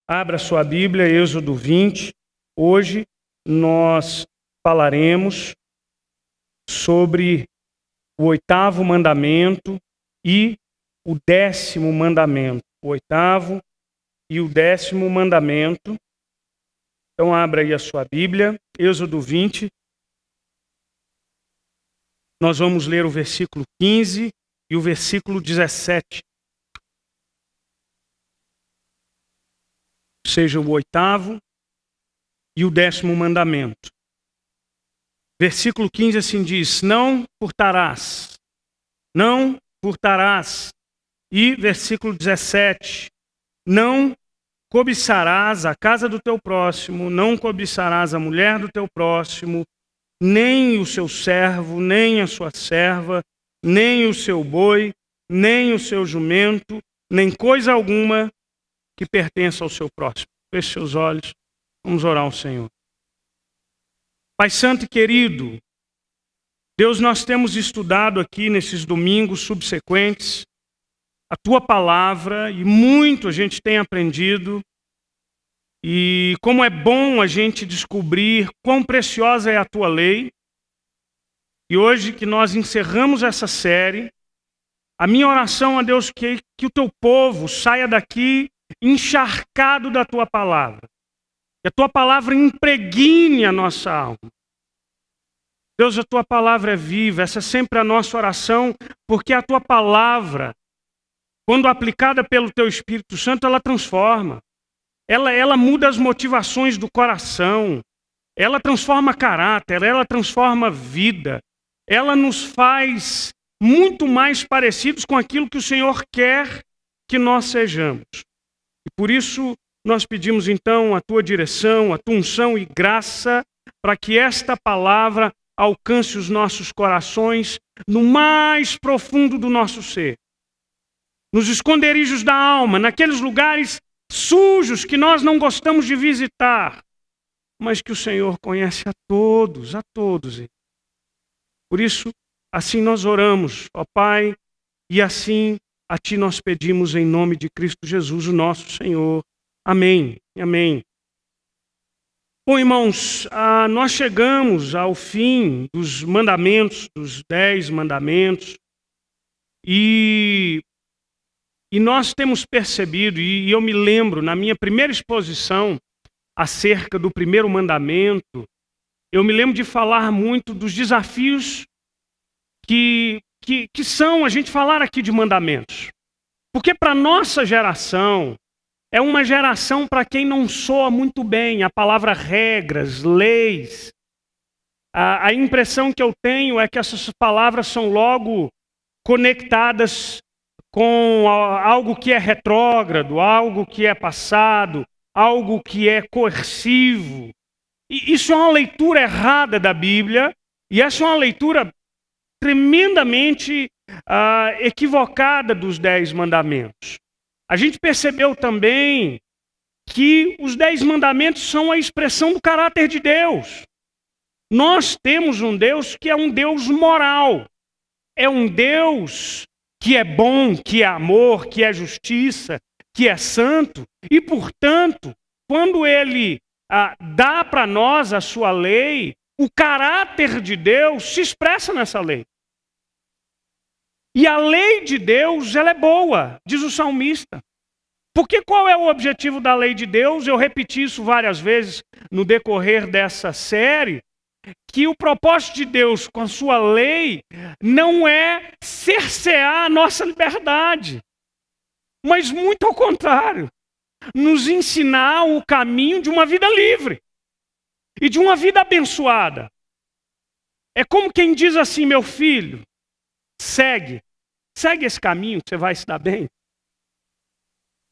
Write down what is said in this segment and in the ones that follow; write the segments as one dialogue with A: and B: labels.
A: Abra sua Bíblia, Êxodo 20. Hoje nós falaremos sobre o 8º mandamento e o 10º mandamento. O 8º e o 10º mandamento. Então abra aí a sua Bíblia, Êxodo 20. Nós vamos ler o versículo 15 e o versículo 17. Seja o 8º e o 10º mandamento. Versículo 15 assim diz: não furtarás, não furtarás. E versículo 17: não cobiçarás a casa do teu próximo, não cobiçarás a mulher do teu próximo, nem o seu servo, nem a sua serva, nem o seu boi, nem o seu jumento, nem coisa alguma que pertença ao seu próximo. Feche seus olhos, vamos orar ao Senhor. Pai santo e querido, Deus, nós temos estudado aqui nesses domingos subsequentes a Tua palavra e muito a gente tem aprendido. E como é bom a gente descobrir quão preciosa é a Tua lei. E hoje que nós encerramos essa série, a minha oração a Deus que o Teu povo saia daqui encharcado da Tua palavra. Que a Tua palavra impregne a nossa alma. Deus, a Tua palavra é viva, essa é sempre a nossa oração, porque a Tua palavra, quando aplicada pelo Teu Espírito Santo, ela transforma. Ela muda as motivações do coração. Ela transforma caráter, ela transforma vida. Ela nos faz muito mais parecidos com aquilo que o Senhor quer que nós sejamos. E por isso nós pedimos então a Tua direção, a Tua unção e graça para que esta palavra alcance os nossos corações no mais profundo do nosso ser. Nos esconderijos da alma, naqueles lugares sujos que nós não gostamos de visitar, mas que o Senhor conhece a todos. Por isso, assim nós oramos, ó Pai, e assim a Ti nós pedimos em nome de Cristo Jesus, o nosso Senhor. Amém. Amém. Bom, irmãos, nós chegamos ao fim dos mandamentos, dos 10 mandamentos, e nós temos percebido, e eu me lembro, na minha primeira exposição acerca do primeiro mandamento, eu me lembro de falar muito dos desafios que são a gente falar aqui de mandamentos. Porque para a nossa geração, é uma geração para quem não soa muito bem a palavra regras, leis. A impressão que eu tenho é que essas palavras são logo conectadas com algo que é retrógrado, algo que é passado, algo que é coercivo. E isso é uma leitura errada da Bíblia, e essa é uma leitura tremendamente equivocada dos 10 mandamentos. A gente percebeu também que os 10 mandamentos são a expressão do caráter de Deus. Nós temos um Deus que é um Deus moral. É um Deus que é bom, que é amor, que é justiça, que é santo. E, portanto, quando Ele dá para nós a sua lei, o caráter de Deus se expressa nessa lei. E a lei de Deus, ela é boa, diz o salmista. Porque qual é o objetivo da lei de Deus? Eu repeti isso várias vezes no decorrer dessa série, que o propósito de Deus com a sua lei não é cercear a nossa liberdade, mas muito ao contrário, nos ensinar o caminho de uma vida livre e de uma vida abençoada. É como quem diz assim: meu filho, segue esse caminho, você vai se dar bem.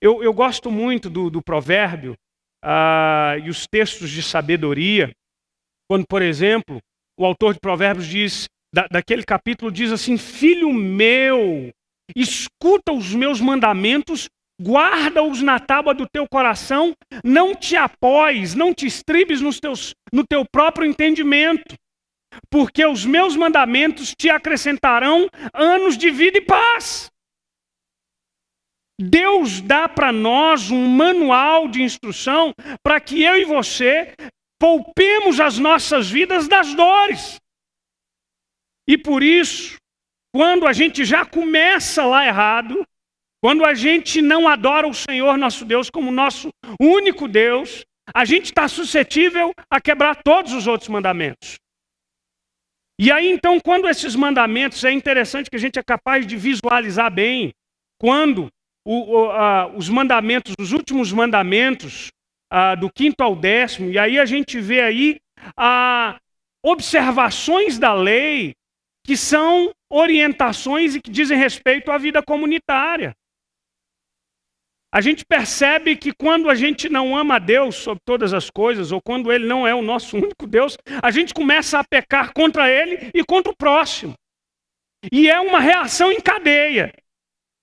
A: Eu gosto muito do provérbio e os textos de sabedoria, quando, por exemplo, o autor de provérbios diz, daquele capítulo diz assim: filho meu, escuta os meus mandamentos, guarda-os na tábua do teu coração, não te apoies, não te estribes no teu próprio entendimento, porque os meus mandamentos te acrescentarão anos de vida e paz. Deus dá para nós um manual de instrução para que eu e você poupemos as nossas vidas das dores. E por isso, quando a gente já começa lá errado, quando a gente não adora o Senhor nosso Deus como nosso único Deus, a gente está suscetível a quebrar todos os outros mandamentos. E aí então, quando esses mandamentos, é interessante que a gente é capaz de visualizar bem, quando os mandamentos, os últimos mandamentos, do 5º ao 10º, e aí a gente vê aí observações da lei que são orientações e que dizem respeito à vida comunitária. A gente percebe que quando a gente não ama a Deus sobre todas as coisas, ou quando Ele não é o nosso único Deus, a gente começa a pecar contra Ele e contra o próximo. E é uma reação em cadeia.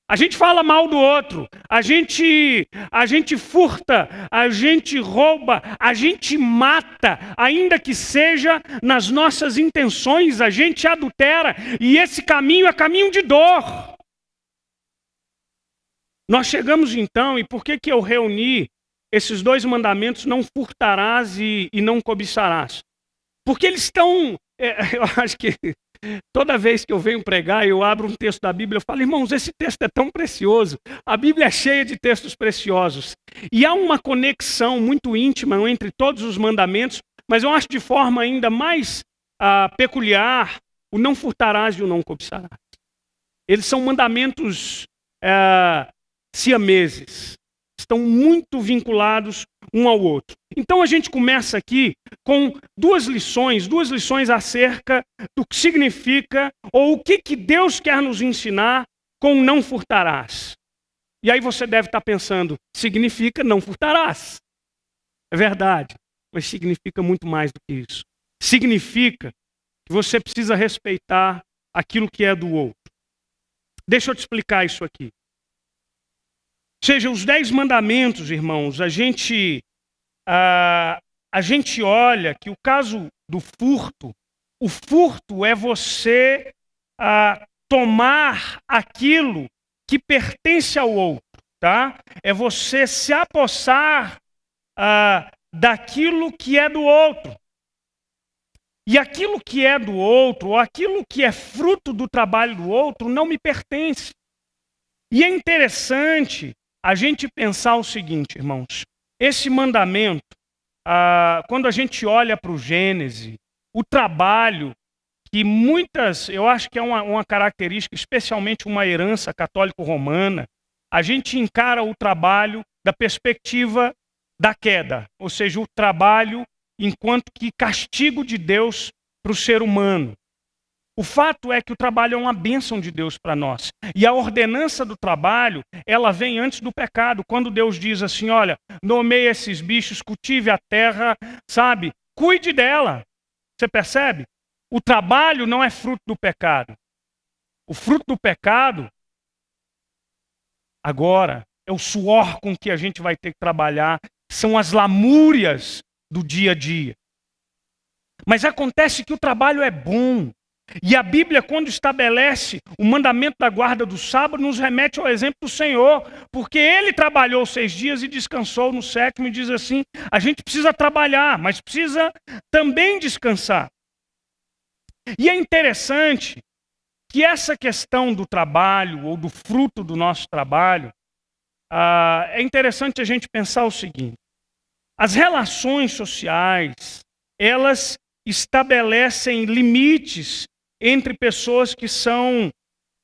A: A gente fala mal do outro, a gente furta, a gente rouba, a gente mata, ainda que seja nas nossas intenções, a gente adultera, e esse caminho é caminho de dor. Nós chegamos então, e por que eu reuni esses 2 mandamentos, não furtarás e não cobiçarás? Porque eles estão, eu acho que toda vez que eu venho pregar, eu abro um texto da Bíblia, eu falo, irmãos, esse texto é tão precioso, a Bíblia é cheia de textos preciosos, e há uma conexão muito íntima entre todos os mandamentos, mas eu acho de forma ainda mais peculiar, o não furtarás e o não cobiçarás. Eles são mandamentos siameses, estão muito vinculados um ao outro. Então a gente começa aqui com duas lições acerca do que significa, ou o que Deus quer nos ensinar com não furtarás. E aí você deve estar pensando, significa não furtarás. É verdade, mas significa muito mais do que isso. Significa que você precisa respeitar aquilo que é do outro. Deixa eu te explicar isso aqui. Ou seja, os 10 mandamentos, irmãos, a gente olha que o caso do furto, o furto é você tomar aquilo que pertence ao outro, tá? É você se apossar daquilo que é do outro. E aquilo que é do outro, ou aquilo que é fruto do trabalho do outro, não me pertence. E é interessante a gente pensar o seguinte, irmãos. Esse mandamento, quando a gente olha para o Gênesis, o trabalho que eu acho que é uma característica, especialmente uma herança católico-romana, a gente encara o trabalho da perspectiva da queda, ou seja, o trabalho enquanto que castigo de Deus para o ser humano. O fato é que o trabalho é uma bênção de Deus para nós. E a ordenança do trabalho, ela vem antes do pecado. Quando Deus diz assim, olha, nomeie esses bichos, cultive a terra, sabe? Cuide dela. Você percebe? O trabalho não é fruto do pecado. O fruto do pecado, agora, é o suor com que a gente vai ter que trabalhar. São as lamúrias do dia a dia. Mas acontece que o trabalho é bom. E a Bíblia, quando estabelece o mandamento da guarda do sábado, nos remete ao exemplo do Senhor, porque Ele trabalhou 6 dias e descansou no 7º, e diz assim, a gente precisa trabalhar, mas precisa também descansar. E é interessante que essa questão do trabalho, ou do fruto do nosso trabalho, é interessante a gente pensar o seguinte, as relações sociais, elas estabelecem limites entre pessoas que são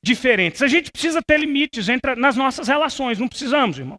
A: diferentes. A gente precisa ter limites nas nossas relações, não precisamos, irmão?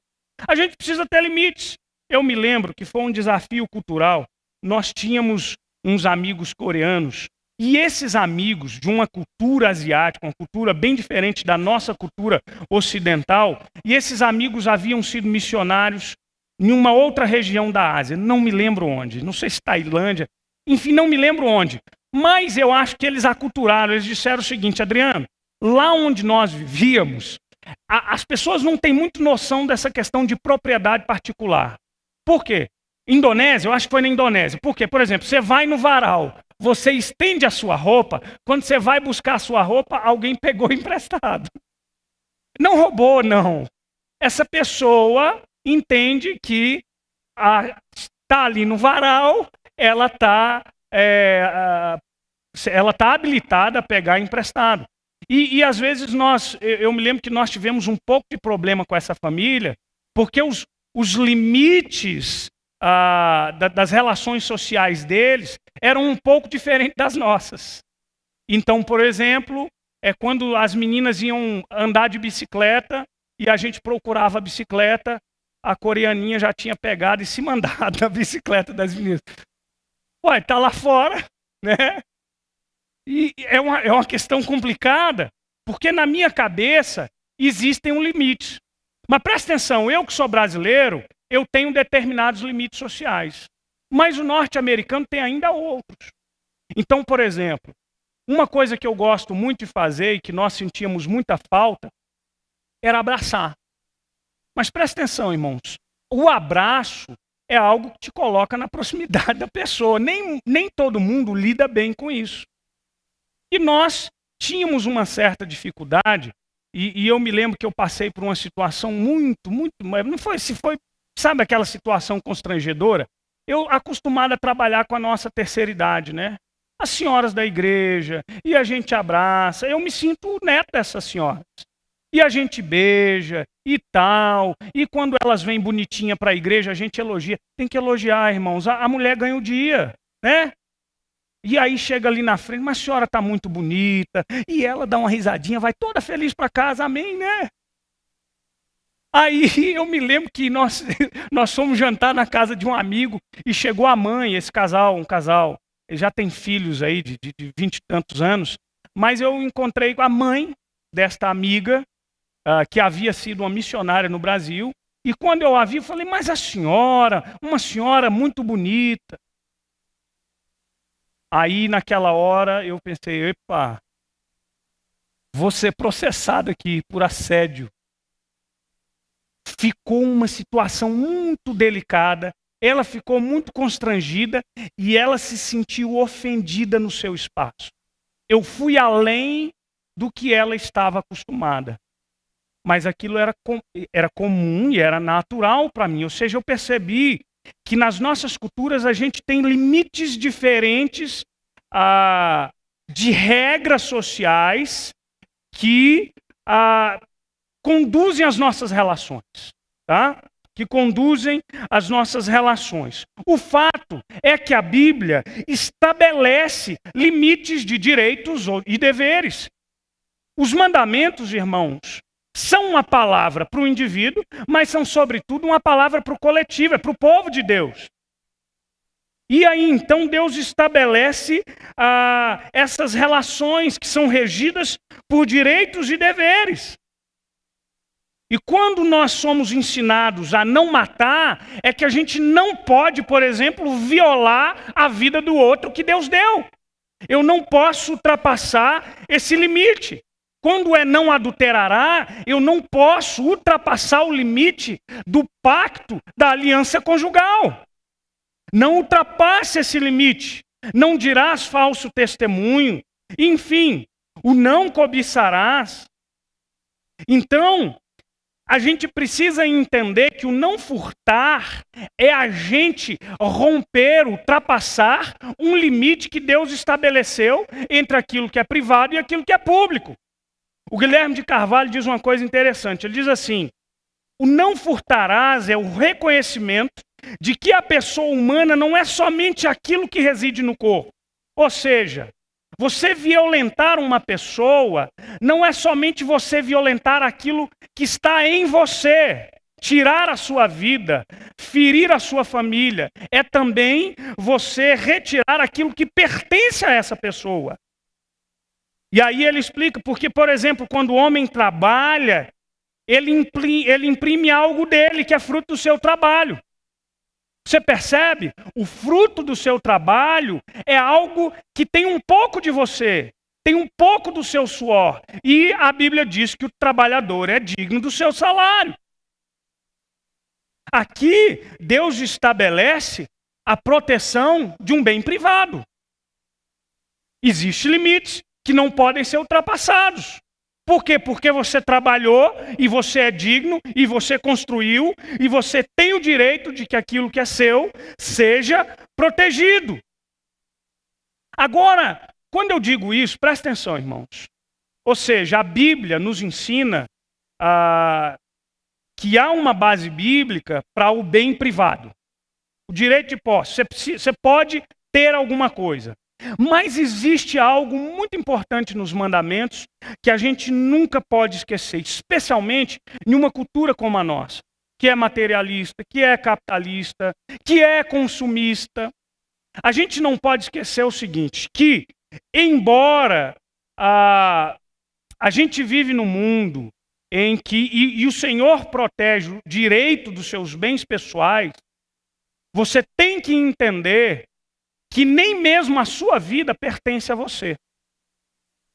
A: A gente precisa ter limites. Eu me lembro que foi um desafio cultural. Nós tínhamos uns amigos coreanos, e esses amigos de uma cultura asiática, uma cultura bem diferente da nossa cultura ocidental, e esses amigos haviam sido missionários em uma outra região da Ásia, não me lembro onde, não sei se Tailândia, enfim, não me lembro onde. Mas eu acho que eles aculturaram, eles disseram o seguinte, Adriano, lá onde nós vivíamos, as pessoas não têm muito noção dessa questão de propriedade particular. Por quê? Indonésia, eu acho que foi na Indonésia. Por quê? Por exemplo, você vai no varal, você estende a sua roupa, quando você vai buscar a sua roupa, alguém pegou emprestado. Não roubou, não. essa pessoa entende que está ali no varal, ela está habilitada a pegar emprestado. E às vezes eu me lembro que nós tivemos um pouco de problema com essa família, porque os limites das relações sociais deles eram um pouco diferentes das nossas. Então, por exemplo, quando as meninas iam andar de bicicleta e a gente procurava a bicicleta, a coreaninha já tinha pegado e se mandado na bicicleta das meninas. Ué, tá lá fora, né? E é uma questão complicada, porque na minha cabeça existem um limite. Mas presta atenção, eu que sou brasileiro, eu tenho determinados limites sociais. Mas o norte-americano tem ainda outros. Então, por exemplo, uma coisa que eu gosto muito de fazer e que nós sentíamos muita falta era abraçar. Mas presta atenção, irmãos, o abraço é algo que te coloca na proximidade da pessoa. Nem todo mundo lida bem com isso. E nós tínhamos uma certa dificuldade, e eu me lembro que eu passei por uma situação muito, não foi, sabe aquela situação constrangedora? Eu acostumado a trabalhar com a nossa terceira idade, né? As senhoras da igreja, e a gente abraça, eu me sinto o neto dessas senhoras. E a gente beija, e tal, e quando elas vêm bonitinha para a igreja, a gente elogia. Tem que elogiar, irmãos, a mulher ganha o dia, né? E aí chega ali na frente, mas a senhora está muito bonita, e ela dá uma risadinha, vai toda feliz para casa, amém, né? Aí eu me lembro que nós fomos jantar na casa de um amigo, e chegou a mãe, um casal, ele já tem filhos aí de 20 e tantos anos, mas eu encontrei com a mãe desta amiga, que havia sido uma missionária no Brasil, e quando eu a vi, eu falei, mas a senhora, uma senhora muito bonita. Aí, naquela hora, eu pensei, epa, vou ser processado aqui por assédio. Ficou uma situação muito delicada, ela ficou muito constrangida e ela se sentiu ofendida no seu espaço. Eu fui além do que ela estava acostumada. Mas aquilo era comum e era natural para mim. Ou seja, eu percebi que nas nossas culturas a gente tem limites diferentes de regras sociais que conduzem as nossas relações, tá? Que conduzem as nossas relações. O fato é que a Bíblia estabelece limites de direitos e deveres. Os mandamentos, irmãos, são uma palavra para o indivíduo, mas são, sobretudo, uma palavra para o coletivo, para o povo de Deus. E aí, então, Deus estabelece essas relações que são regidas por direitos e deveres. E quando nós somos ensinados a não matar, é que a gente não pode, por exemplo, violar a vida do outro que Deus deu. Eu não posso ultrapassar esse limite. Quando não adulterará, eu não posso ultrapassar o limite do pacto da aliança conjugal. Não ultrapasse esse limite. Não dirás falso testemunho. Enfim, o não cobiçarás. Então, a gente precisa entender que o não furtar é a gente romper, ultrapassar um limite que Deus estabeleceu entre aquilo que é privado e aquilo que é público. O Guilherme de Carvalho diz uma coisa interessante. Ele diz assim, o não furtarás é o reconhecimento de que a pessoa humana não é somente aquilo que reside no corpo. Ou seja, você violentar uma pessoa não é somente você violentar aquilo que está em você, tirar a sua vida, ferir a sua família. É também você retirar aquilo que pertence a essa pessoa. E aí ele explica, porque, por exemplo, quando o homem trabalha, ele imprime algo dele, que é fruto do seu trabalho. Você percebe? O fruto do seu trabalho é algo que tem um pouco de você, tem um pouco do seu suor. E a Bíblia diz que o trabalhador é digno do seu salário. Aqui, Deus estabelece a proteção de um bem privado. Existem limites que não podem ser ultrapassados. Por quê? Porque você trabalhou e você é digno e você construiu e você tem o direito de que aquilo que é seu seja protegido. Agora, quando eu digo isso, presta atenção, irmãos. Ou seja, a Bíblia nos ensina que há uma base bíblica para o bem privado. O direito de posse. Você pode ter alguma coisa. Mas existe algo muito importante nos mandamentos que a gente nunca pode esquecer, especialmente em uma cultura como a nossa, que é materialista, que é capitalista, que é consumista. A gente não pode esquecer o seguinte, que embora a gente vive num mundo em que, e o Senhor protege o direito dos seus bens pessoais, você tem que entender que nem mesmo a sua vida pertence a você.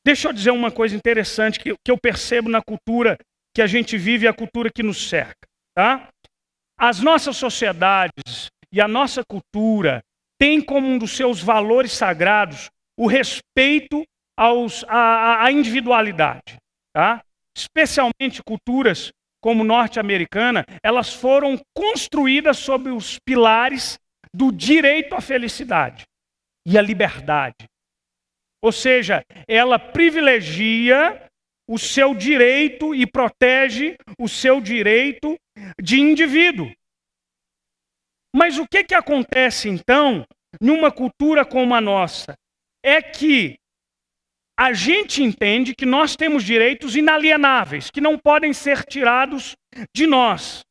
A: Deixa eu dizer uma coisa interessante que eu percebo na cultura que a gente vive e a cultura que nos cerca. Tá? As nossas sociedades e a nossa cultura têm como um dos seus valores sagrados o respeito à individualidade. Tá? Especialmente culturas como norte-americana, elas foram construídas sobre os pilares do direito à felicidade e à liberdade. Ou seja, ela privilegia o seu direito e protege o seu direito de indivíduo. Mas o que acontece então numa cultura como a nossa? É que a gente entende que nós temos direitos inalienáveis, que não podem ser tirados de nós.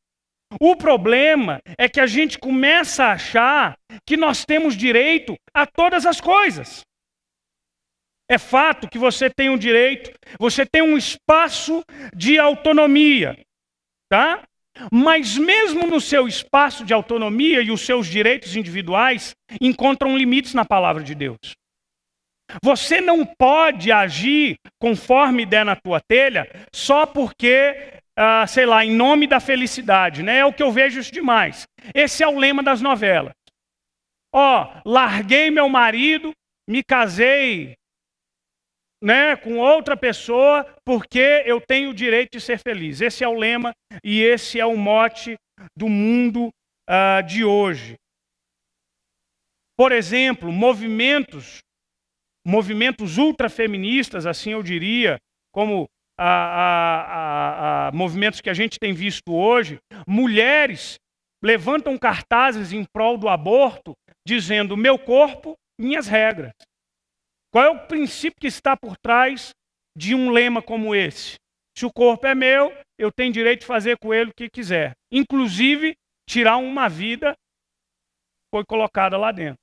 A: O problema é que a gente começa a achar que nós temos direito a todas as coisas. É fato que você tem um direito, você tem um espaço de autonomia, tá? Mas mesmo no seu espaço de autonomia e os seus direitos individuais encontram limites na palavra de Deus. Você não pode agir conforme der na tua telha só porque, sei lá, em nome da felicidade, né? É o que eu vejo isso demais. Esse é o lema das novelas. Larguei meu marido, me casei, né, com outra pessoa porque eu tenho o direito de ser feliz. Esse é o lema e esse é o mote do mundo de hoje. Por exemplo, movimentos ultrafeministas, assim eu diria, como movimentos que a gente tem visto hoje, mulheres levantam cartazes em prol do aborto, dizendo: meu corpo, minhas regras. Qual é o princípio que está por trás de um lema como esse? Se o corpo é meu, eu tenho direito de fazer com ele o que quiser. Inclusive, tirar uma vida que foi colocada lá dentro.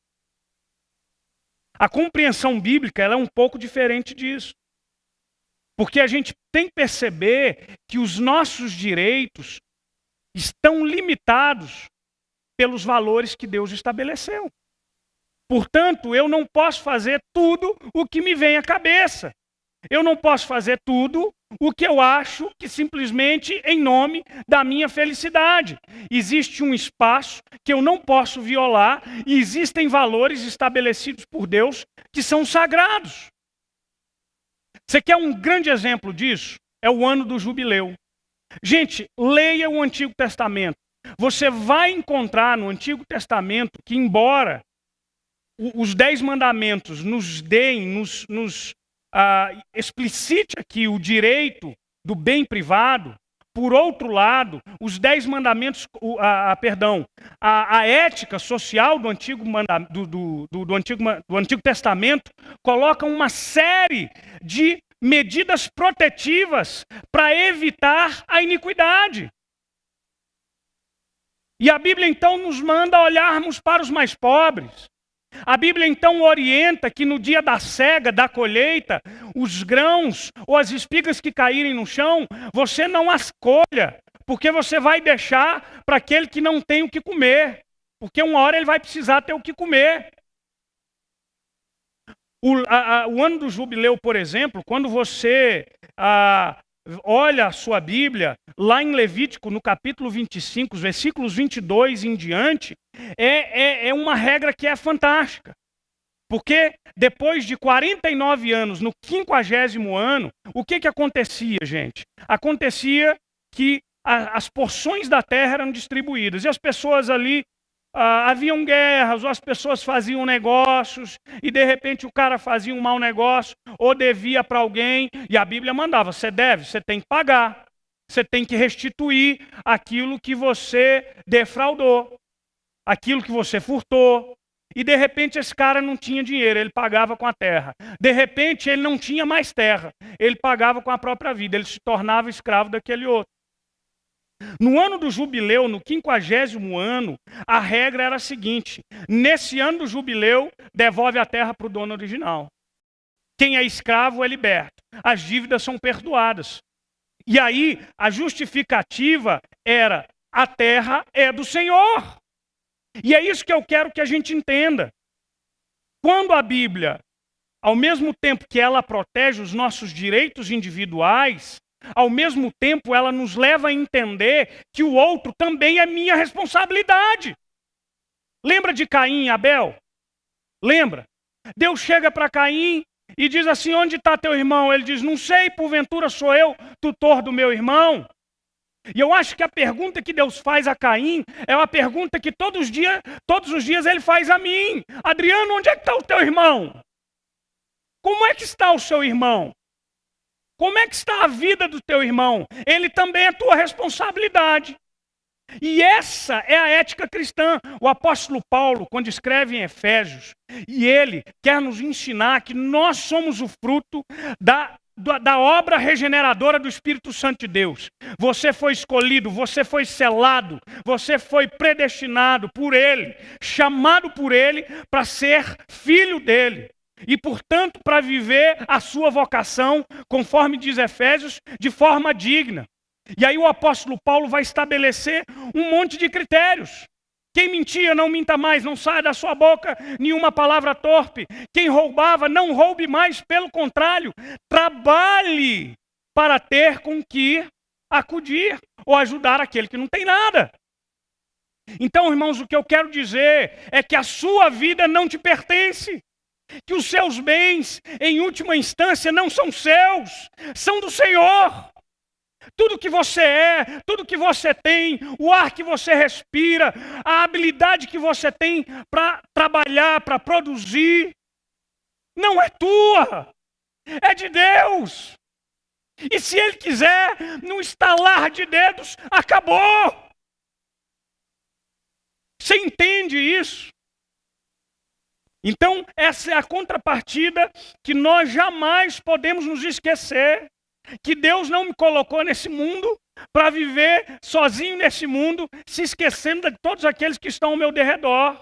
A: A compreensão bíblica ela é um pouco diferente disso. Porque a gente tem que perceber que os nossos direitos estão limitados pelos valores que Deus estabeleceu. Portanto, eu não posso fazer tudo o que me vem à cabeça. Eu não posso fazer tudo o que eu acho que simplesmente em nome da minha felicidade. Existe um espaço que eu não posso violar e existem valores estabelecidos por Deus que são sagrados. Você quer um grande exemplo disso? É o ano do jubileu. Gente, leia o Antigo Testamento. Você vai encontrar no Antigo Testamento que, embora os 10 mandamentos nos deem, nos explicite aqui o direito do bem privado, por outro lado, os 10 mandamentos, a ética social do Antigo Testamento colocam uma série de medidas protetivas para evitar a iniquidade. E a Bíblia então nos manda olharmos para os mais pobres. A Bíblia então orienta que no dia da cega, da colheita, os grãos ou as espigas que caírem no chão, você não as colha, porque você vai deixar para aquele que não tem o que comer, porque uma hora ele vai precisar ter o que comer. O ano do jubileu, por exemplo, quando você olha a sua Bíblia, lá em Levítico, no capítulo 25, os versículos 22 em diante, é uma regra que é fantástica. Porque depois de 49 anos, no 50º ano, o que acontecia, gente? Acontecia que as porções da terra eram distribuídas. E as pessoas ali, haviam guerras, ou as pessoas faziam negócios, e de repente o cara fazia um mau negócio, ou devia para alguém, e a Bíblia mandava, você deve, você tem que pagar. Você tem que restituir aquilo que você defraudou, aquilo que você furtou. E de repente esse cara não tinha dinheiro, ele pagava com a terra. De repente ele não tinha mais terra, ele pagava com a própria vida, ele se tornava escravo daquele outro. No ano do jubileu, no 50º ano, a regra era a seguinte: nesse ano do jubileu, devolve a terra para o dono original. Quem é escravo é liberto, as dívidas são perdoadas. E aí, a justificativa era: a terra é do Senhor. E é isso que eu quero que a gente entenda. Quando a Bíblia, ao mesmo tempo que ela protege os nossos direitos individuais, ao mesmo tempo ela nos leva a entender que o outro também é minha responsabilidade. Lembra de Caim e Abel? Lembra? Deus chega para Caim e diz assim: onde está teu irmão? Ele diz: não sei, porventura sou eu tutor do meu irmão? E eu acho que a pergunta que Deus faz a Caim é uma pergunta que todos os dias ele faz a mim: Adriano, onde é que está o teu irmão? Como é que está o seu irmão? Como é que está a vida do teu irmão? Ele também é tua responsabilidade. E essa é a ética cristã. O apóstolo Paulo, quando escreve em Efésios, e ele quer nos ensinar que nós somos o fruto da obra regeneradora do Espírito Santo de Deus. Você foi escolhido, você foi selado, você foi predestinado por Ele, chamado por Ele para ser filho dele. E, portanto, para viver a sua vocação, conforme diz Efésios, de forma digna. E aí o apóstolo Paulo vai estabelecer um monte de critérios. Quem mentia, não minta mais, não saia da sua boca nenhuma palavra torpe. Quem roubava, não roube mais, pelo contrário, trabalhe para ter com que acudir ou ajudar aquele que não tem nada. Então, irmãos, o que eu quero dizer é que a sua vida não te pertence. Que os seus bens, em última instância, não são seus, são do Senhor. Tudo que você é, tudo que você tem, o ar que você respira, a habilidade que você tem para trabalhar, para produzir, não é tua, é de Deus. E se Ele quiser, num estalar de dedos, acabou. Você entende isso? Então, essa é a contrapartida que nós jamais podemos nos esquecer. Que Deus não me colocou nesse mundo para viver sozinho nesse mundo, se esquecendo de todos aqueles que estão ao meu derredor.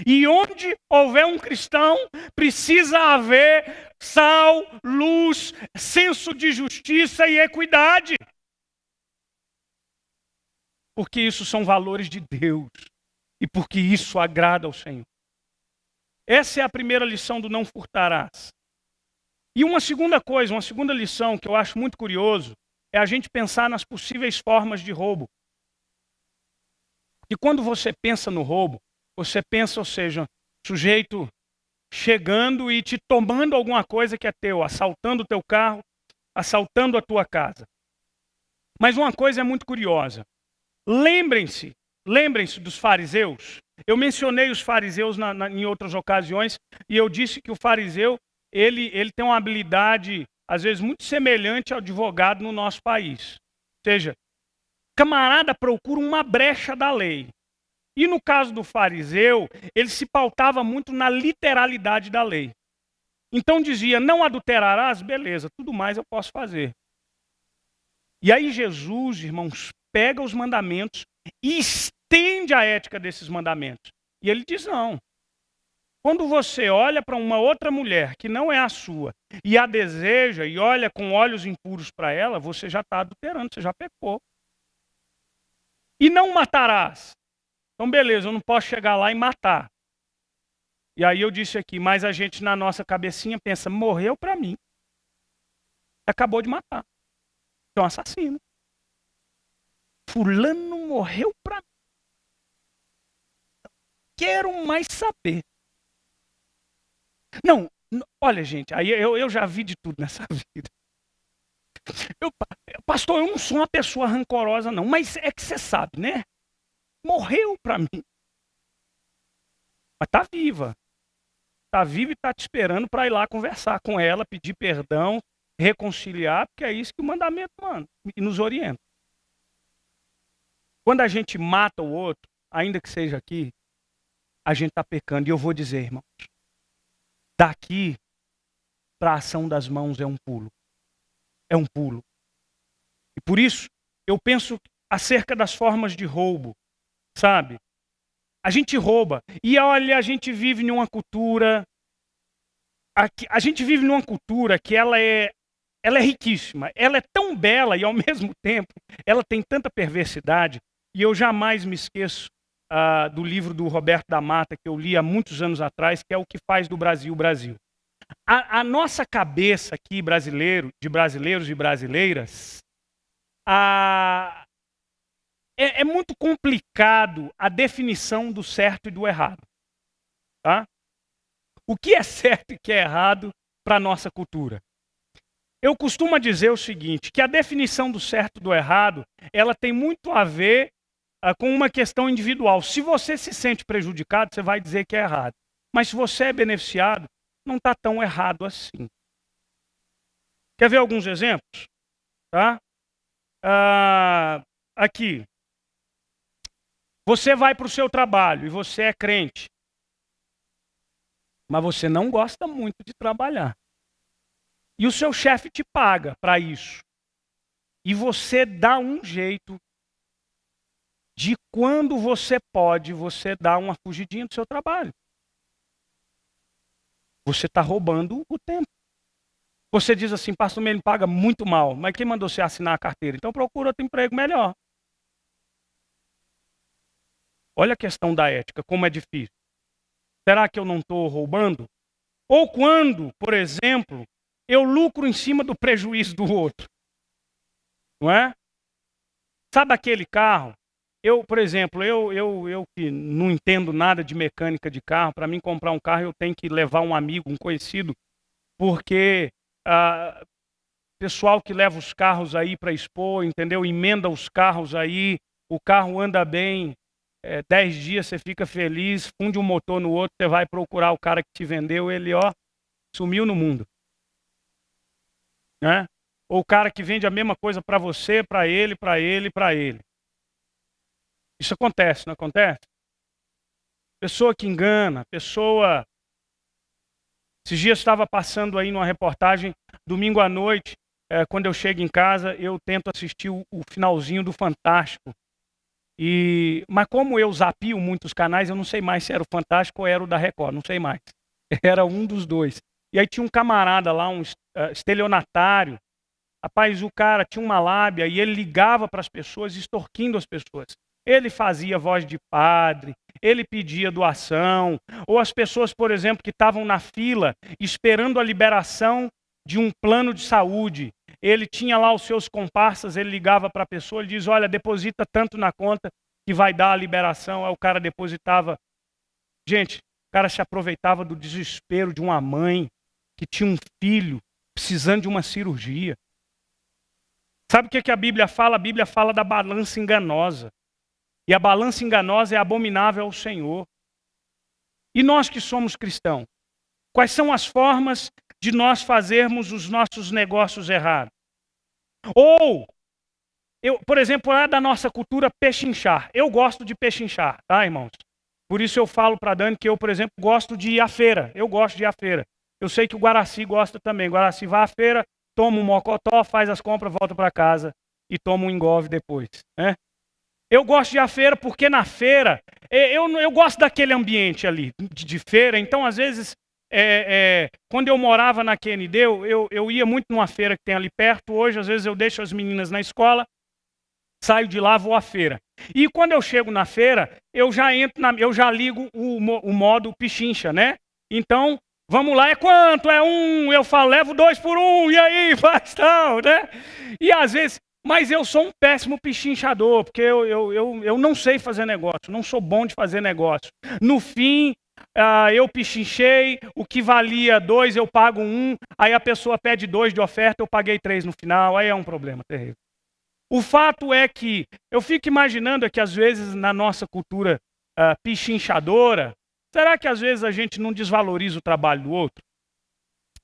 A: E onde houver um cristão, precisa haver sal, luz, senso de justiça e equidade. Porque isso são valores de Deus. E porque isso agrada ao Senhor. Essa é a primeira lição do não furtarás. E uma segunda coisa, uma segunda lição que eu acho muito curioso, é a gente pensar nas possíveis formas de roubo. E quando você pensa no roubo, você pensa, ou seja, sujeito chegando e te tomando alguma coisa que é teu, assaltando o teu carro, assaltando a tua casa. Mas uma coisa é muito curiosa. Lembrem-se dos fariseus. Eu mencionei os fariseus em outras ocasiões, e eu disse que o fariseu, ele tem uma habilidade, às vezes, muito semelhante ao advogado no nosso país. Ou seja, camarada procura uma brecha da lei. E no caso do fariseu, ele se pautava muito na literalidade da lei. Então dizia: não adulterarás, beleza, tudo mais eu posso fazer. E aí Jesus, irmãos, pega os mandamentos e estende a ética desses mandamentos. E ele diz: não. Quando você olha para uma outra mulher que não é a sua e a deseja e olha com olhos impuros para ela, você já está adulterando, você já pecou. E não matarás. Então beleza, eu não posso chegar lá e matar. E aí eu disse aqui, mas a gente na nossa cabecinha pensa: morreu para mim. Acabou de matar. É um assassino. Fulano morreu para mim. Não quero mais saber. Não, olha, gente, aí eu já vi de tudo nessa vida. Pastor, eu não sou uma pessoa rancorosa, não, mas é que você sabe, né? Morreu para mim. Mas tá viva. Tá viva e tá te esperando para ir lá conversar com ela, pedir perdão, reconciliar, porque é isso que o mandamento manda e nos orienta. Quando a gente mata o outro, ainda que seja aqui, a gente está pecando. E eu vou dizer, irmãos, daqui para a ação das mãos é um pulo. É um pulo. E por isso, eu penso acerca das formas de roubo, sabe? A gente rouba. E olha, a gente vive numa cultura... A gente vive numa cultura que ela é riquíssima. Ela é tão bela e, ao mesmo tempo, ela tem tanta perversidade. E eu jamais me esqueço do livro do Roberto da Mata, que eu li há muitos anos atrás, que é O que faz do Brasil o Brasil. A nossa cabeça aqui, de brasileiros e brasileiras, é muito complicado a definição do certo e do errado. Tá? O que é certo e o que é errado para a nossa cultura? Eu costumo dizer o seguinte, que a definição do certo e do errado, ela tem muito a ver com uma questão individual. Se você se sente prejudicado, você vai dizer que é errado. Mas se você é beneficiado, não está tão errado assim. Quer ver alguns exemplos? Tá? Aqui. Você vai para o seu trabalho e você é crente. Mas você não gosta muito de trabalhar. E o seu chefe te paga para isso. E você dá um jeito de, quando você pode, você dá uma fugidinha do seu trabalho. Você está roubando o tempo. Você diz assim, pastor, ele me paga muito mal, mas quem mandou você assinar a carteira? Então procura outro emprego melhor. Olha a questão da ética, como é difícil. Será que eu não estou roubando? Ou quando, por exemplo, eu lucro em cima do prejuízo do outro. Não é? Sabe aquele carro? Por exemplo, eu que não entendo nada de mecânica de carro, para mim comprar um carro eu tenho que levar um amigo, um conhecido, porque pessoal que leva os carros aí para expor, entendeu? Emenda os carros aí, o carro anda bem, 10 dias você fica feliz, funde um motor no outro, você vai procurar o cara que te vendeu, ele sumiu no mundo. Né? Ou o cara que vende a mesma coisa para você, para ele, para ele, para ele. Isso acontece, não acontece? Pessoa que engana, pessoa... Esses dias estava passando aí numa reportagem, domingo à noite, quando eu chego em casa, eu tento assistir o finalzinho do Fantástico. Mas como eu zapio muitos canais, eu não sei mais se era o Fantástico ou era o da Record, não sei mais. Era um dos dois. E aí tinha um camarada lá, um estelionatário. Rapaz, o cara tinha uma lábia e ele ligava para as pessoas, extorquindo as pessoas. Ele fazia voz de padre, ele pedia doação, ou as pessoas, por exemplo, que estavam na fila esperando a liberação de um plano de saúde. Ele tinha lá os seus comparsas, ele ligava para a pessoa, ele diz, olha, deposita tanto na conta que vai dar a liberação. Aí o cara depositava. Gente, o cara se aproveitava do desespero de uma mãe que tinha um filho precisando de uma cirurgia. Sabe o que a Bíblia fala? A Bíblia fala da balança enganosa. E a balança enganosa é abominável ao Senhor. E nós que somos cristãos, quais são as formas de nós fazermos os nossos negócios errados? Ou, por exemplo, é da nossa cultura pechinchar. Eu gosto de pechinchar, tá, irmãos? Por isso eu falo para Dani que eu, por exemplo, gosto de ir à feira. Eu gosto de ir à feira. Eu sei que o Guaraci gosta também. O Guaraci vai à feira, toma um mocotó, faz as compras, volta para casa e toma um engove depois, né? Eu gosto de ir à feira porque na feira, eu gosto daquele ambiente ali, de feira. Então, às vezes, quando eu morava na QND, eu ia muito numa feira que tem ali perto. Hoje, às vezes, eu deixo as meninas na escola, saio de lá, vou à feira. E quando eu chego na feira, eu já ligo o modo pichincha, né? Então, vamos lá, é quanto? É um, eu falo, levo 2 por 1, e aí, faz tal, né? E às vezes... Mas eu sou um péssimo pichinchador, porque eu não sei fazer negócio, não sou bom de fazer negócio. No fim, eu pichinchei, o que valia 2 eu pago 1, aí a pessoa pede 2 de oferta, eu paguei 3 no final, aí é um problema terrível. O fato é que eu fico imaginando que às vezes na nossa cultura pichinchadora, será que às vezes a gente não desvaloriza o trabalho do outro?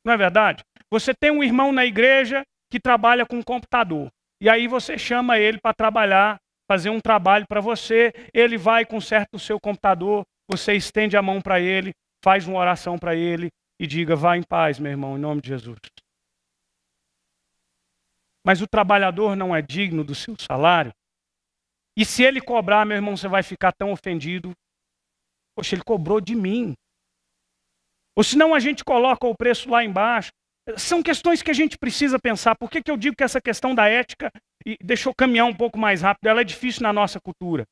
A: Não é verdade? Você tem um irmão na igreja que trabalha com computador, e aí você chama ele para trabalhar, fazer um trabalho para você, ele vai, conserta o seu computador, você estende a mão para ele, faz uma oração para ele e diga, vá em paz, meu irmão, em nome de Jesus. Mas o trabalhador não é digno do seu salário. E se ele cobrar, meu irmão, você vai ficar tão ofendido. Poxa, ele cobrou de mim. Ou senão a gente coloca o preço lá embaixo. São questões que a gente precisa pensar. Por que eu digo que essa questão da ética, e deixa eu caminhar um pouco mais rápido, ela é difícil na nossa cultura.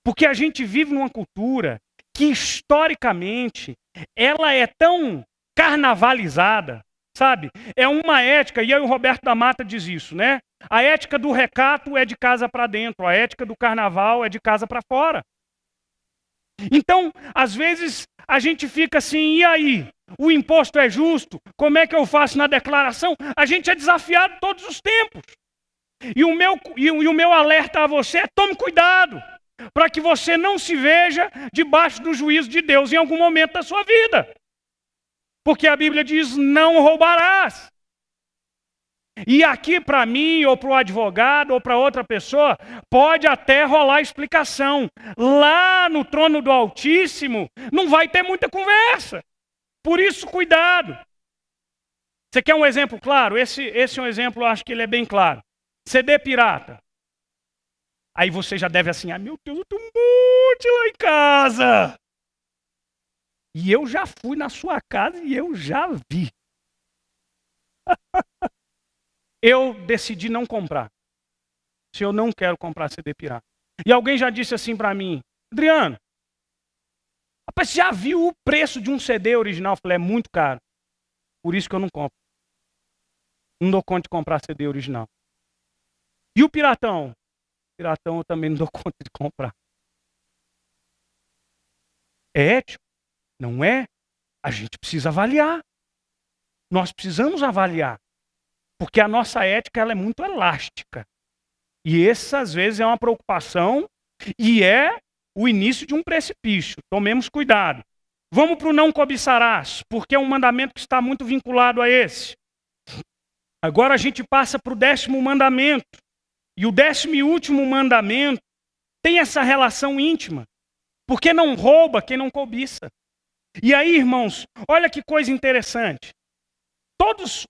A: Porque a gente vive numa cultura que historicamente ela é tão carnavalizada, sabe? É uma ética, e aí o Roberto da Mata diz isso, né? A ética do recato é de casa para dentro, a ética do carnaval é de casa para fora. Então, às vezes, a gente fica assim, e aí? O imposto é justo? Como é que eu faço na declaração? A gente é desafiado todos os tempos. E o meu alerta a você é tome cuidado, para que você não se veja debaixo do juízo de Deus em algum momento da sua vida. Porque a Bíblia diz, não roubarás. E aqui para mim, ou para o advogado, ou para outra pessoa, pode até rolar explicação. Lá no trono do Altíssimo, não vai ter muita conversa. Por isso, cuidado. Você quer um exemplo claro? Esse é um exemplo, eu acho que ele é bem claro. CD pirata. Aí você já deve assim, meu Deus, eu tenho um monte lá em casa. E eu já fui na sua casa e eu já vi. Eu decidi não comprar. Se eu não quero comprar CD pirata. E alguém já disse assim para mim, Adriano, rapaz, você já viu o preço de um CD original? Eu falei, é muito caro. Por isso que eu não compro. Não dou conta de comprar CD original. E o piratão? O piratão eu também não dou conta de comprar. É ético? Não é? A gente precisa avaliar. Nós precisamos avaliar. Porque a nossa ética ela é muito elástica. E essa, às vezes, é uma preocupação e é o início de um precipício. Tomemos cuidado. Vamos para o não cobiçarás, porque é um mandamento que está muito vinculado a esse. Agora a gente passa para o 10º mandamento. E o 10º e último mandamento tem essa relação íntima. Porque não rouba quem não cobiça. E aí, irmãos, olha que coisa interessante. Todos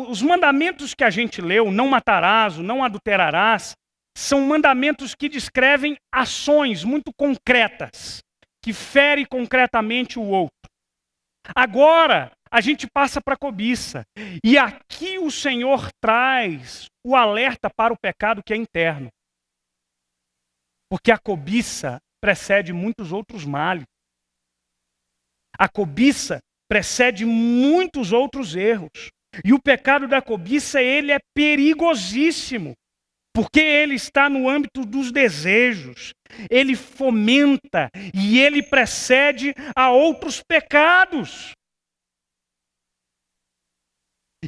A: os mandamentos que a gente leu, não matarás, não adulterarás, são mandamentos que descrevem ações muito concretas, que ferem concretamente o outro. Agora, a gente passa para a cobiça. E aqui o Senhor traz o alerta para o pecado que é interno. Porque a cobiça precede muitos outros males. A cobiça precede muitos outros erros. E o pecado da cobiça, ele é perigosíssimo. Porque ele está no âmbito dos desejos. Ele fomenta e ele precede a outros pecados.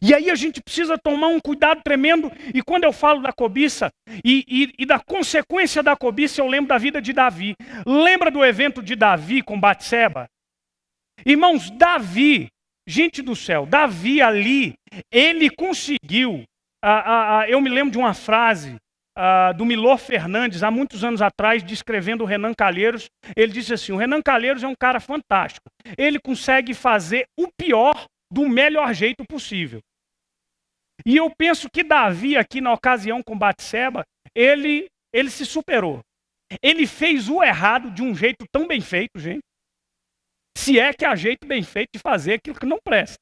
A: E aí a gente precisa tomar um cuidado tremendo. E quando eu falo da cobiça e da consequência da cobiça, eu lembro da vida de Davi. Lembra do evento de Davi com Batseba? Irmãos, Davi, gente do céu, Davi ali, ele conseguiu, eu me lembro de uma frase do Milor Fernandes, há muitos anos atrás, descrevendo o Renan Calheiros, ele disse assim, o Renan Calheiros é um cara fantástico, ele consegue fazer o pior do melhor jeito possível. E eu penso que Davi, aqui na ocasião com Batseba, ele se superou. Ele fez o errado de um jeito tão bem feito, gente. Se é que há jeito bem feito de fazer aquilo que não presta.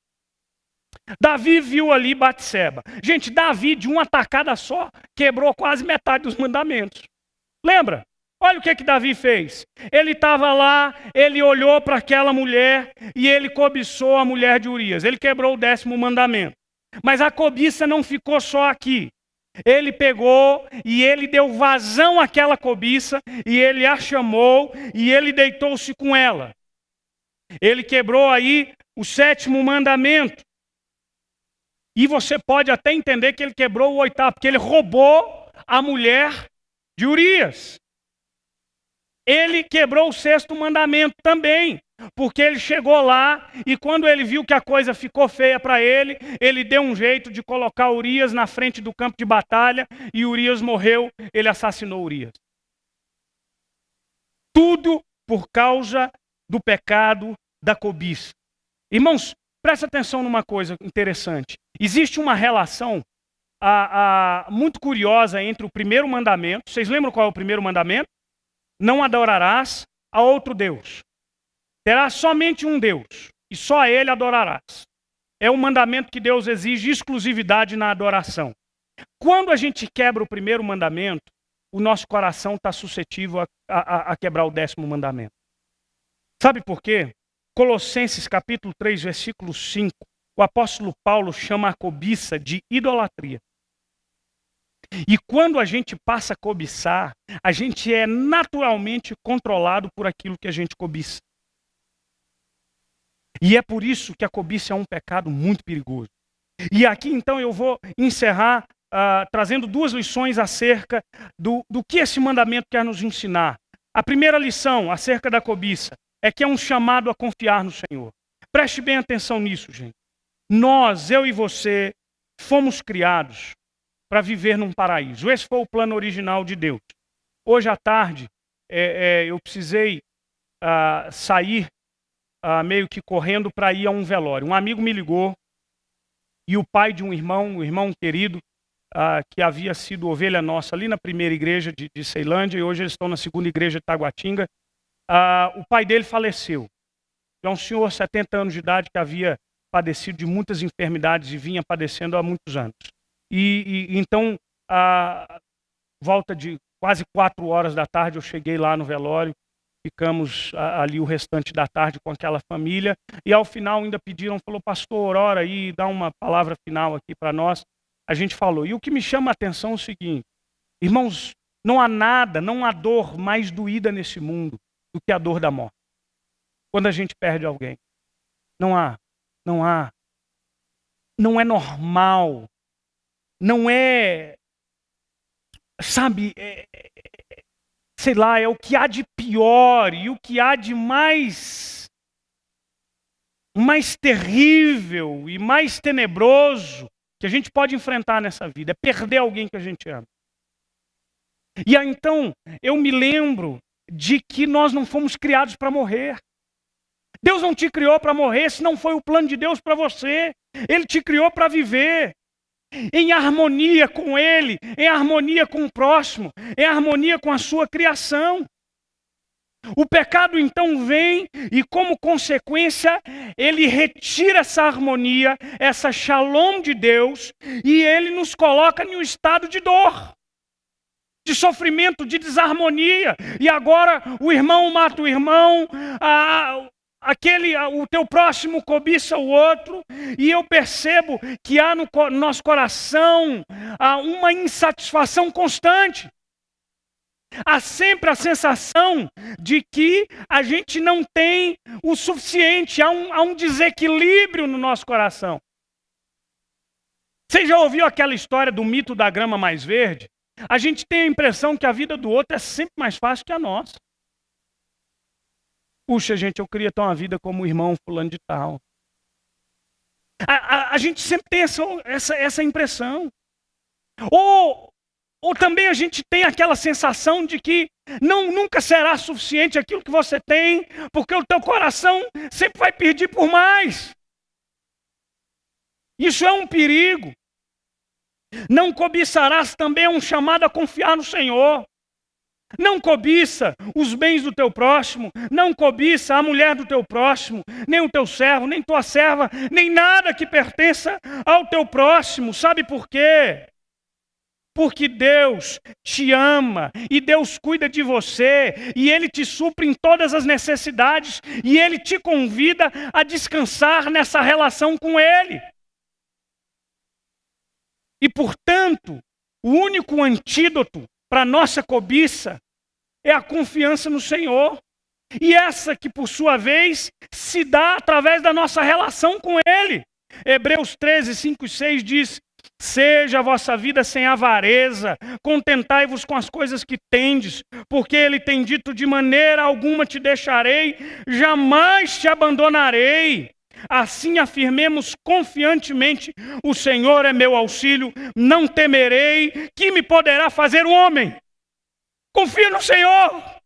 A: Davi viu ali Batseba. Gente, Davi, de uma tacada só, quebrou quase metade dos mandamentos. Lembra? Olha o que Davi fez. Ele estava lá, ele olhou para aquela mulher e ele cobiçou a mulher de Urias. Ele quebrou o 10º mandamento. Mas a cobiça não ficou só aqui. Ele pegou e ele deu vazão àquela cobiça e ele a chamou e ele deitou-se com ela. Ele quebrou aí o 7º mandamento. E você pode até entender que ele quebrou o 8º, porque ele roubou a mulher de Urias. Ele quebrou o 6º mandamento também, porque ele chegou lá e quando ele viu que a coisa ficou feia para ele, ele deu um jeito de colocar Urias na frente do campo de batalha e Urias morreu, ele assassinou Urias. Tudo por causa do pecado da cobiça. Irmãos, presta atenção numa coisa interessante. Existe uma relação muito curiosa entre o 1º mandamento. Vocês lembram qual é o 1º mandamento? Não adorarás a outro Deus. Terás somente um Deus, e só a Ele adorarás. É um mandamento que Deus exige exclusividade na adoração. Quando a gente quebra o 1º mandamento, o nosso coração está suscetível a quebrar o 10º mandamento. Sabe por quê? Colossenses capítulo 3, versículo 5, o apóstolo Paulo chama a cobiça de idolatria. E quando a gente passa a cobiçar, a gente é naturalmente controlado por aquilo que a gente cobiça. E é por isso que a cobiça é um pecado muito perigoso. E aqui então eu vou encerrar trazendo 2 lições acerca do que esse mandamento quer nos ensinar. A primeira lição acerca da cobiça é que é um chamado a confiar no Senhor. Preste bem atenção nisso, gente. Nós, eu e você, fomos criados para viver num paraíso. Esse foi o plano original de Deus. Hoje à tarde, eu precisei sair meio que correndo para ir a um velório. Um amigo me ligou e o pai de um irmão querido, que havia sido ovelha nossa ali na primeira igreja de Ceilândia e hoje eles estão na segunda igreja de Taguatinga, o pai dele faleceu. É um senhor, 70 anos de idade, que havia padecido de muitas enfermidades e vinha padecendo há muitos anos. Então, volta de quase 4 horas da tarde, eu cheguei lá no velório, ficamos ali o restante da tarde com aquela família, e ao final ainda pediram, falou, pastor, ora aí, dá uma palavra final aqui para nós. A gente falou, e o que me chama a atenção é o seguinte, irmãos, não há nada, não há dor mais doída nesse mundo do que a dor da morte. Quando a gente perde alguém. Não é normal. Não é, sabe, sei lá, é o que há de pior e o que há de mais terrível e mais tenebroso que a gente pode enfrentar nessa vida, é perder alguém que a gente ama. E aí, então, eu me lembro de que nós não fomos criados para morrer. Deus não te criou para morrer, esse não foi o plano de Deus para você. Ele te criou para viver em harmonia com Ele, em harmonia com o próximo, em harmonia com a sua criação. O pecado então vem e como consequência ele retira essa harmonia, essa shalom de Deus e ele nos coloca em um estado de dor, de sofrimento, de desarmonia. E agora o irmão mata o irmão, o teu próximo cobiça o outro, e eu percebo que há no nosso coração uma insatisfação constante. Há sempre a sensação de que a gente não tem o suficiente, há um desequilíbrio no nosso coração. Você já ouviu aquela história do mito da grama mais verde? A gente tem a impressão que a vida do outro é sempre mais fácil que a nossa. Puxa, gente, eu queria ter uma vida como o irmão fulano de tal. A gente sempre tem essa impressão. Ou também a gente tem aquela sensação de que nunca será suficiente aquilo que você tem, porque o teu coração sempre vai pedir por mais. Isso é um perigo. Não cobiçarás também é um chamado a confiar no Senhor. Não cobiça os bens do teu próximo, não cobiça a mulher do teu próximo, nem o teu servo, nem tua serva, nem nada que pertença ao teu próximo. Sabe por quê? Porque Deus te ama e Deus cuida de você e Ele te supre em todas as necessidades e Ele te convida a descansar nessa relação com Ele. E portanto, o único antídoto para a nossa cobiça é a confiança no Senhor. E essa que, por sua vez, se dá através da nossa relação com Ele. Hebreus 13, 5 e 6 diz: seja a vossa vida sem avareza, contentai-vos com as coisas que tendes, porque Ele tem dito: de maneira alguma te deixarei, jamais te abandonarei. Assim afirmemos confiantemente: o Senhor é meu auxílio, não temerei, que me poderá fazer o homem? Confia no Senhor.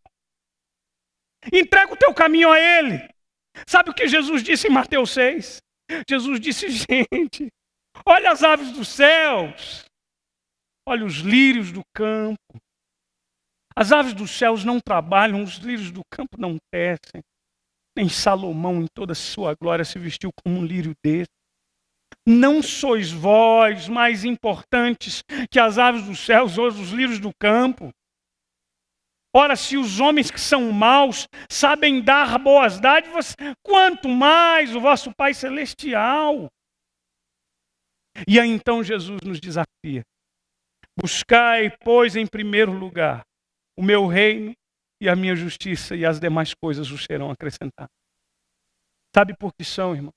A: Entrega o teu caminho a Ele. Sabe o que Jesus disse em Mateus 6? Jesus disse: gente, olha as aves dos céus, olha os lírios do campo. As aves dos céus não trabalham, os lírios do campo não tecem. Nem Salomão em toda a sua glória se vestiu como um lírio desse. Não sois vós mais importantes que as aves dos céus ou os lírios do campo? Ora, se os homens que são maus sabem dar boas dádivas, quanto mais o vosso Pai Celestial. E aí então Jesus nos desafia: buscai, pois, em primeiro lugar o meu reino e a minha justiça, e as demais coisas vos serão acrescentadas. Sabe por que são, irmão?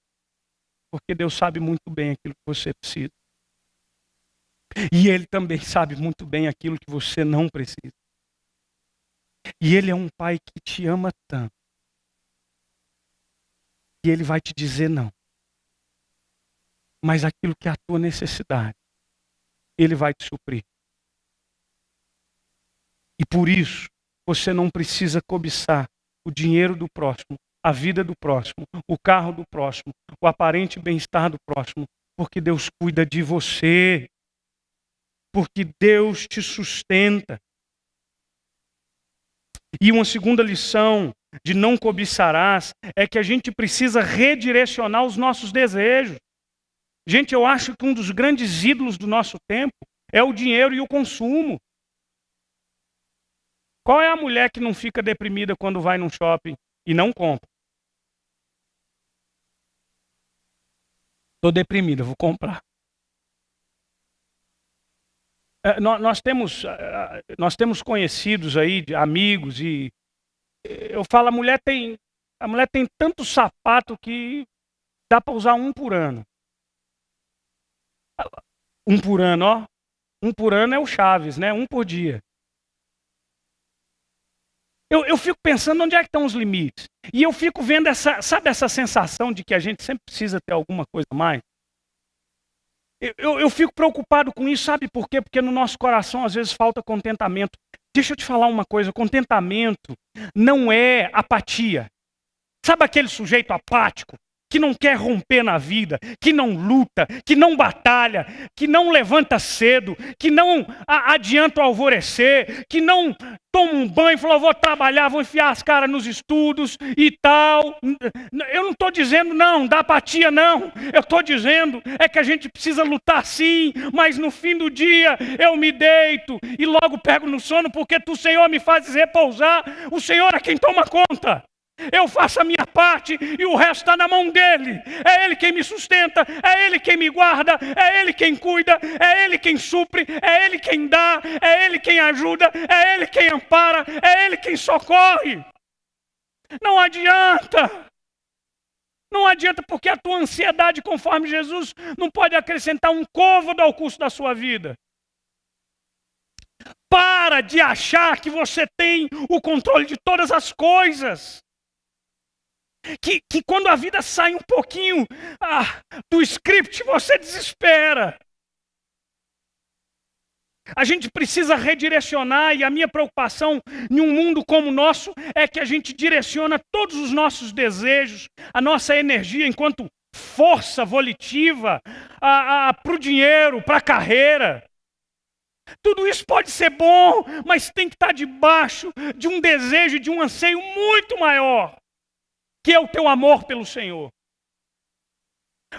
A: Porque Deus sabe muito bem aquilo que você precisa. E Ele também sabe muito bem aquilo que você não precisa. E Ele é um Pai que te ama tanto. E Ele vai te dizer não. Mas aquilo que é a tua necessidade, Ele vai te suprir. E por isso, você não precisa cobiçar o dinheiro do próximo, a vida do próximo, o carro do próximo, o aparente bem-estar do próximo, porque Deus cuida de você. Porque Deus te sustenta. E uma segunda lição de não cobiçarás é que a gente precisa redirecionar os nossos desejos. Gente, eu acho que um dos grandes ídolos do nosso tempo é o dinheiro e o consumo. Qual é a mulher que não fica deprimida quando vai num shopping e não compra? Estou deprimida, vou comprar. Nós temos conhecidos aí, amigos, e eu falo, a mulher tem tanto sapato que dá para usar um por ano. Um por ano, ó. Um por ano é o Chaves, né? Um por dia. Eu fico pensando onde é que estão os limites. E eu fico vendo essa sensação de que a gente sempre precisa ter alguma coisa a mais. Eu fico preocupado com isso, sabe por quê? Porque no nosso coração às vezes falta contentamento. Deixa eu te falar uma coisa, contentamento não é apatia. Sabe aquele sujeito apático, que não quer romper na vida, que não luta, que não batalha, que não levanta cedo, que não adianta o alvorecer, que não toma um banho e fala: vou trabalhar, vou enfiar as caras nos estudos e tal. Eu não estou dizendo não, dá apatia não. Eu estou dizendo é que a gente precisa lutar sim, mas no fim do dia eu me deito e logo pego no sono, porque tu, Senhor, me fazes repousar. O Senhor é quem toma conta. Eu faço a minha parte e o resto está na mão dele. É ele quem me sustenta, é ele quem me guarda, é ele quem cuida, é ele quem supre, é ele quem dá, é ele quem ajuda, é ele quem ampara, é ele quem socorre. Não adianta. Não adianta, porque a tua ansiedade, conforme Jesus, não pode acrescentar um côvado ao custo da sua vida. Para de achar que você tem o controle de todas as coisas. Que quando a vida sai um pouquinho do script, você desespera. A gente precisa redirecionar, e a minha preocupação em um mundo como o nosso é que a gente direciona todos os nossos desejos, a nossa energia enquanto força volitiva para o dinheiro, para a carreira. Tudo isso pode ser bom, mas tem que estar debaixo de um desejo, de um anseio muito maior, que é o teu amor pelo Senhor.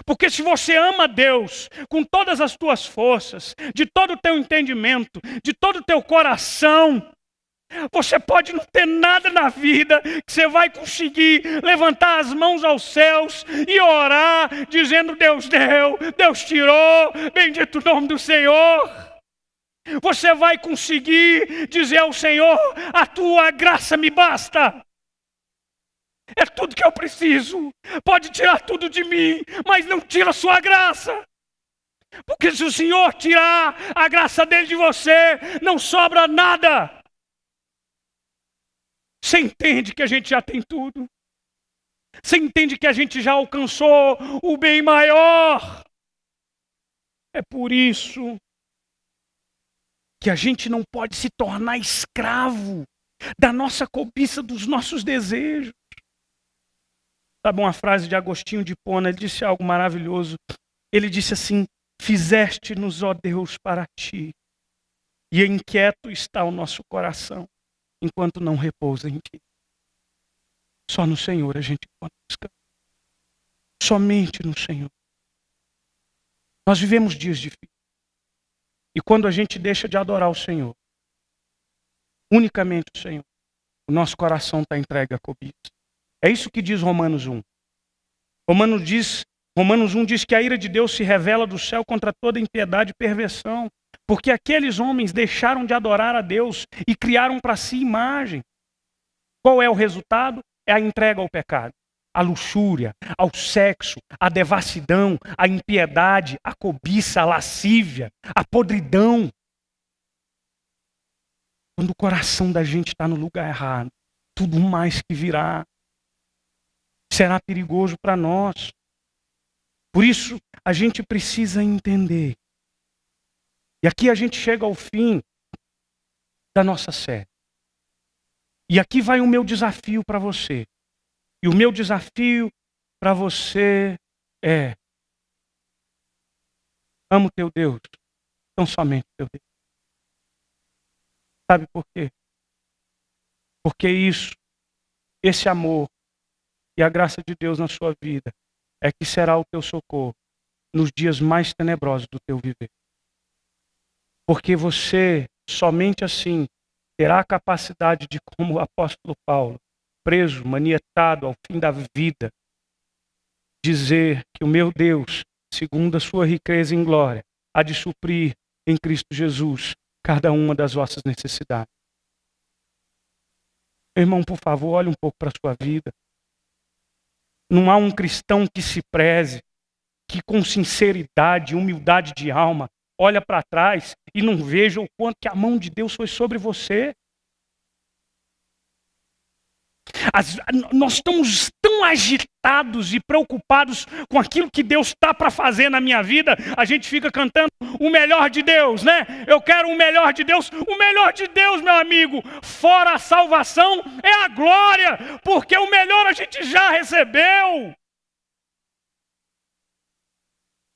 A: Porque se você ama Deus com todas as tuas forças, de todo o teu entendimento, de todo o teu coração, você pode não ter nada na vida que você vai conseguir levantar as mãos aos céus e orar, dizendo: Deus deu, Deus tirou, bendito o nome do Senhor. Você vai conseguir dizer ao Senhor: a tua graça me basta. É tudo que eu preciso. Pode tirar tudo de mim, mas não tira a sua graça. Porque se o Senhor tirar a graça dele de você, não sobra nada. Você entende que a gente já tem tudo? Você entende que a gente já alcançou o bem maior? É por isso que a gente não pode se tornar escravo da nossa cobiça, dos nossos desejos. Sabe uma frase de Agostinho de Hipona? Ele disse algo maravilhoso. Ele disse assim: fizeste-nos, ó Deus, para ti, e inquieto está o nosso coração, enquanto não repousa em ti. Só no Senhor a gente encontra descanso. Somente no Senhor. Nós vivemos dias difíceis. E quando a gente deixa de adorar o Senhor, unicamente o Senhor, o nosso coração está entregue à cobiça. É isso que diz Romanos 1. Romanos 1 diz que a ira de Deus se revela do céu contra toda impiedade e perversão, porque aqueles homens deixaram de adorar a Deus e criaram para si imagem. Qual é o resultado? É a entrega ao pecado, à luxúria, ao sexo, à devassidão, à impiedade, à cobiça, à lascívia, à podridão. Quando o coração da gente está no lugar errado, tudo mais que virá será perigoso para nós. Por isso, a gente precisa entender. E aqui a gente chega ao fim da nossa série. E aqui vai o meu desafio para você. E o meu desafio para você é: amo teu Deus, tão somente teu Deus. Sabe por quê? Porque esse amor e a graça de Deus na sua vida é que será o teu socorro nos dias mais tenebrosos do teu viver. Porque você, somente assim, terá a capacidade de, como o apóstolo Paulo, preso, manietado ao fim da vida, dizer que o meu Deus, segundo a sua riqueza em glória, há de suprir em Cristo Jesus cada uma das vossas necessidades. Meu irmão, por favor, olhe um pouco para a sua vida. Não há um cristão que se preze, que com sinceridade, humildade de alma, olha para trás e não veja o quanto que a mão de Deus foi sobre você. Nós estamos tão agitados e preocupados com aquilo que Deus está para fazer na minha vida, a gente fica cantando o melhor de Deus, né? Eu quero o melhor de Deus. O melhor de Deus, meu amigo, fora a salvação, é a glória, porque o melhor a gente já recebeu.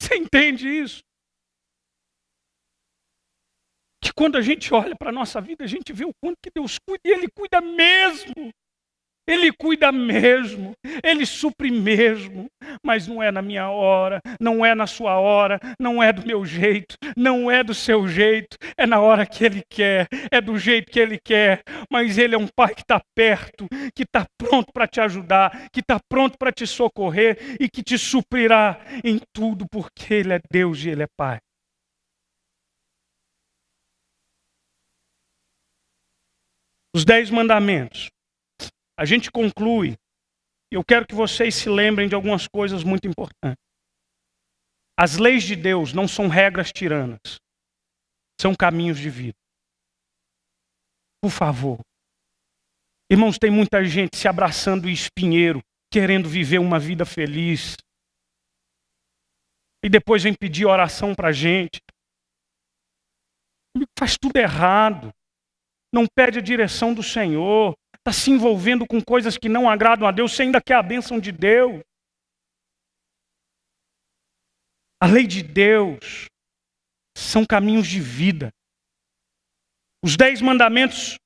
A: Você entende isso? Que quando a gente olha para a nossa vida, a gente vê o quanto que Deus cuida, e Ele cuida mesmo. Ele cuida mesmo, Ele supre mesmo, mas não é na minha hora, não é na sua hora, não é do meu jeito, não é do seu jeito, é na hora que Ele quer, é do jeito que Ele quer, mas Ele é um Pai que está perto, que está pronto para te ajudar, que está pronto para te socorrer e que te suprirá em tudo, porque Ele é Deus e Ele é Pai. Os 10 mandamentos. A gente conclui. Eu quero que vocês se lembrem de algumas coisas muito importantes. As leis de Deus não são regras tiranas. São caminhos de vida. Por favor. Irmãos, tem muita gente se abraçando o espinheiro, querendo viver uma vida feliz. E depois vem pedir oração para a gente. Faz tudo errado. Não pede a direção do Senhor. Está se envolvendo com coisas que não agradam a Deus, você ainda quer a bênção de Deus. A lei de Deus são caminhos de vida. Os 10 mandamentos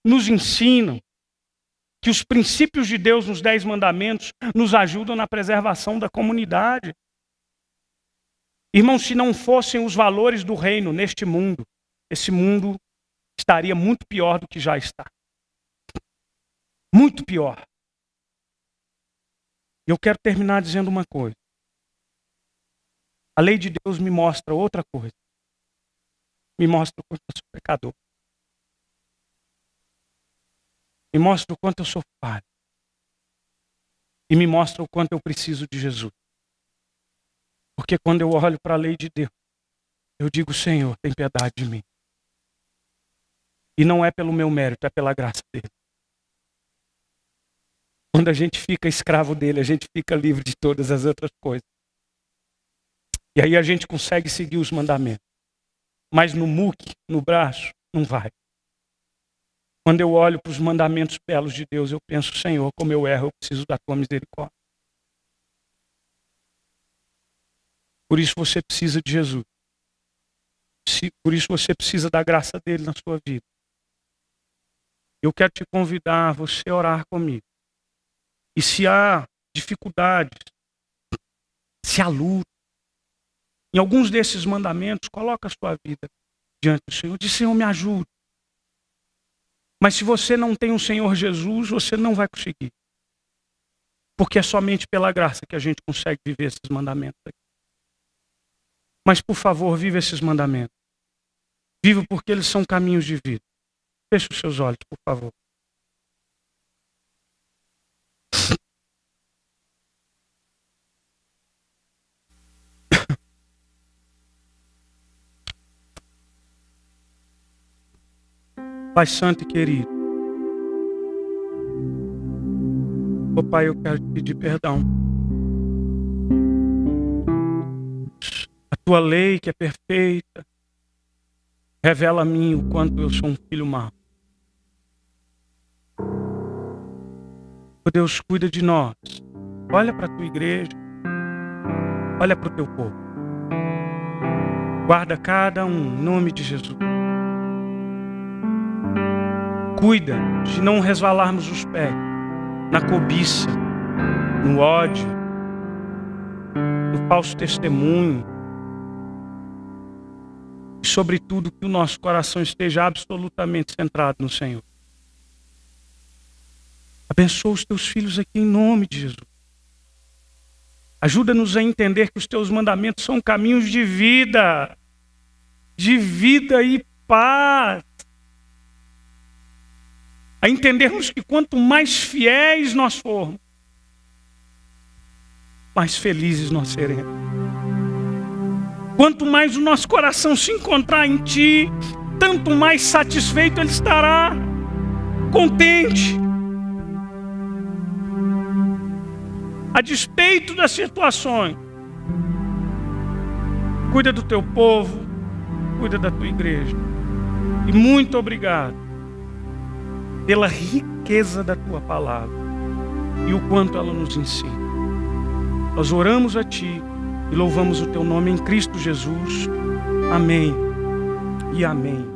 A: nos ensinam que os princípios de Deus nos 10 mandamentos nos ajudam na preservação da comunidade. Irmãos, se não fossem os valores do reino neste mundo, esse mundo estaria muito pior do que já está. Muito pior. E eu quero terminar dizendo uma coisa. A lei de Deus me mostra outra coisa. Me mostra o quanto eu sou pecador. Me mostra o quanto eu sou falho. e me mostra o quanto eu preciso de Jesus. Porque quando eu olho para a lei de Deus, eu digo, Senhor, tem piedade de mim. E não é pelo meu mérito, é pela graça dele. Quando a gente fica escravo dele, a gente fica livre de todas as outras coisas. E aí a gente consegue seguir os mandamentos. Mas no muque, no braço, não vai. Quando eu olho para os mandamentos belos de Deus, eu penso, Senhor, como eu erro, eu preciso da tua misericórdia. Por isso você precisa de Jesus. Por isso você precisa da graça dele na sua vida. Eu quero te convidar a você orar comigo. E se há dificuldades, se há luta, em alguns desses mandamentos, coloca a sua vida diante do Senhor. Diz, Senhor, me ajude. Mas se você não tem o Senhor Jesus, você não vai conseguir. Porque é somente pela graça que a gente consegue viver esses mandamentos aqui. Mas, por favor, viva esses mandamentos. Viva porque eles são caminhos de vida. Feche os seus olhos, por favor. Pai Santo e querido, ô Pai, eu quero te pedir perdão. A tua lei, que é perfeita, revela a mim o quanto eu sou um filho mau. Ô Deus, cuida de nós. Olha para a tua igreja. Olha para o teu povo. Guarda cada um, em nome de Jesus. Cuida de não resvalarmos os pés na cobiça, no ódio, no falso testemunho. E, sobretudo, que o nosso coração esteja absolutamente centrado no Senhor. Abençoa os teus filhos aqui em nome de Jesus. Ajuda-nos a entender que os teus mandamentos são caminhos de vida e paz. A entendermos que quanto mais fiéis nós formos, mais felizes nós seremos. Quanto mais o nosso coração se encontrar em Ti, tanto mais satisfeito Ele estará, contente. A despeito das situações, cuida do Teu povo, cuida da Tua igreja. E muito obrigado pela riqueza da Tua palavra e o quanto ela nos ensina. Nós oramos a Ti e louvamos o Teu nome em Cristo Jesus. Amém e amém.